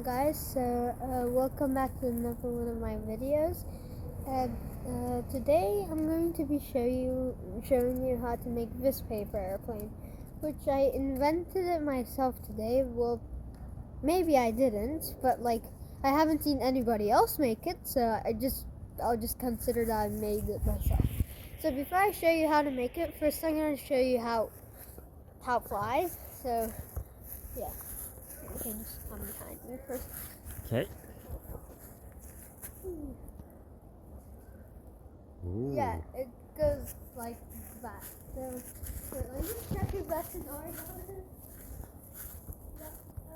guys, so welcome back to another one of my videos. And today I'm going to be showing you how to make this paper airplane, which I invented it myself today. Well, maybe I didn't, but I haven't seen anybody else make it, so I'll just consider that I made it myself. So before I show you how to make it, first I'm going to show you how it flies. So yeah. You can just come behind me first. Okay. Ooh. Yeah, it goes like that. So let me just check if that's in order.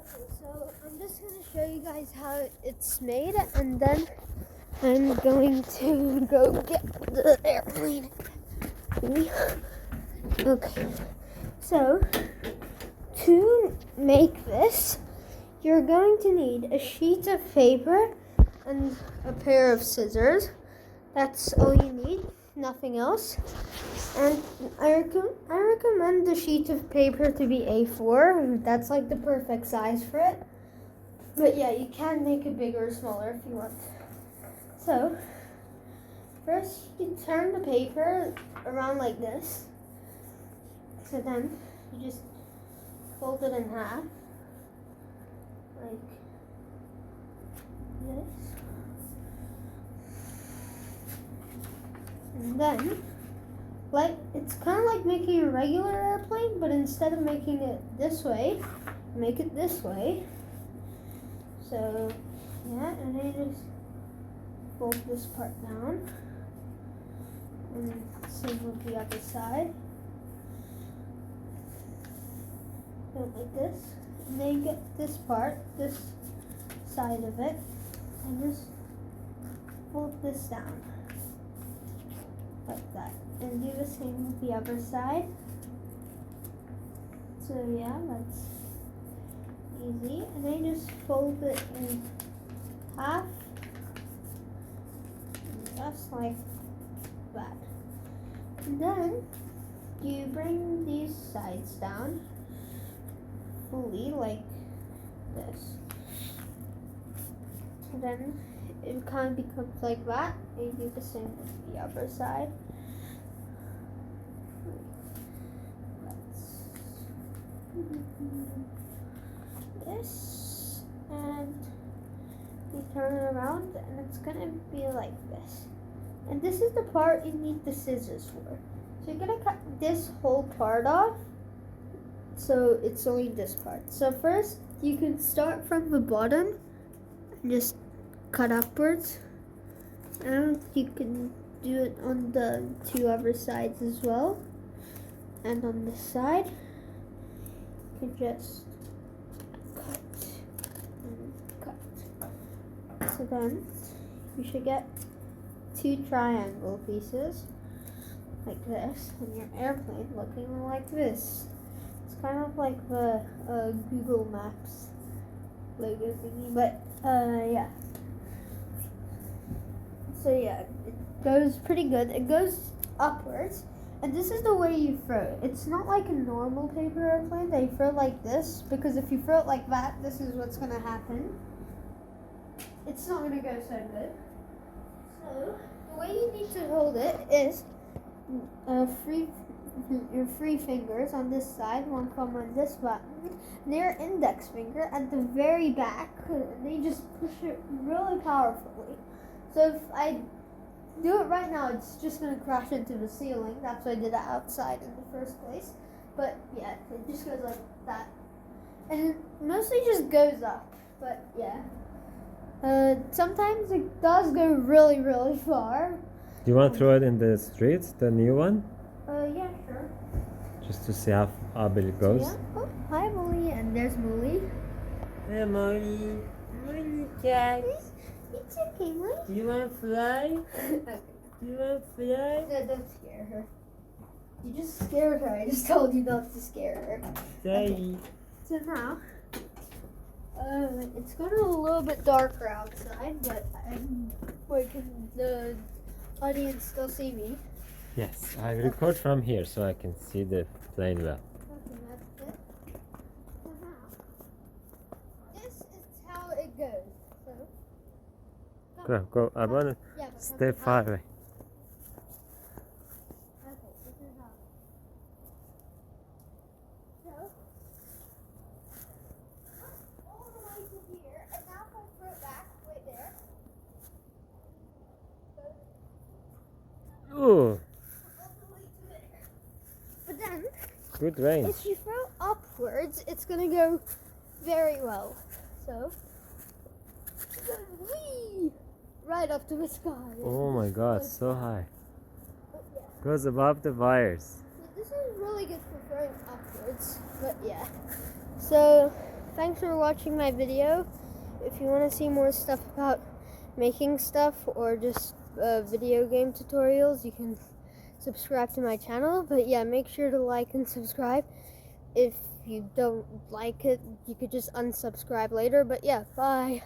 Okay, so I'm just going to show you guys how it's made, and then I'm going to go get the airplane. Okay, so to make this, you're going to need a sheet of paper and a pair of scissors. That's all you need, nothing else. And I recommend the sheet of paper to be A4. That's like the perfect size for it. But yeah, you can make it bigger or smaller if you want. So first you turn the paper around like this. So then you just fold it in half. Like this, and then it's kind of like making a regular airplane, but instead of making it this way, make it this way. So yeah, and then you just fold this part down, and same with the other side. Do it like this. And then you get this part, this side of it, and just fold this down like that, and do the same with the other side. So yeah, that's easy. And then you just fold it in half, just like that. And then you bring these sides down fully like this. So then it kind of becomes like that, and you do the same with the other side. This, and you turn it around, and it's gonna be like this. And this is the part you need the scissors for. So you're gonna cut this whole part off. So it's only this part. So first you can start from the bottom and just cut upwards, and you can do it on the two other sides as well. And on this side you can just cut and cut. So then you should get two triangle pieces like this, and your airplane looking like this. Kind of like the Google Maps logo thingy, but yeah. So yeah, it goes pretty good. It goes upwards, and this is the way you throw it. It's not like a normal paper airplane. They throw like this, because if you throw it like that, this is what's gonna happen. It's not gonna go so good. So the way you need to hold it is your three fingers on this side, one thumb on this button, and your index finger at the very back, and they just push it really powerfully. So if I do it right now, it's just going to crash into the ceiling. That's why I did it outside in the first place. But yeah, it just goes like that. And it mostly just goes up, but yeah. Sometimes it does go really, really far. Do you want to throw it in the streets, the new one? Yeah, sure. Just to see how big it goes. Yeah. Oh, hi, Molly, and there's Molly. Hey, Molly. Molly, cat. It's okay, Molly. Do you want to fly? Okay. Do you want to fly? No, don't scare her. You just scared her. I just told you not to scare her. Daddy. Okay. So now, it's gotten a little bit darker outside, but can the audience still see me? Yes, I record from here so I can see the plane well. Okay, that's it. So now, this is how it goes. So. Go. I wanna Yeah, but stay come far up. away. Okay, this is how. So. All the way to here, and now if I throw it back, right there. Ooh, All the way to there. But then, good range. if you throw upwards, it's gonna go very well. So. Whee! Right up to the sky. Oh my God, so high. But yeah. Goes above the wires. So this is really good for throwing upwards. But yeah. So thanks for watching my video. If you want to see more stuff about making stuff or just video game tutorials, you can subscribe to my channel. But yeah, make sure to like and subscribe. If you don't like it, you could just unsubscribe later. But yeah, bye.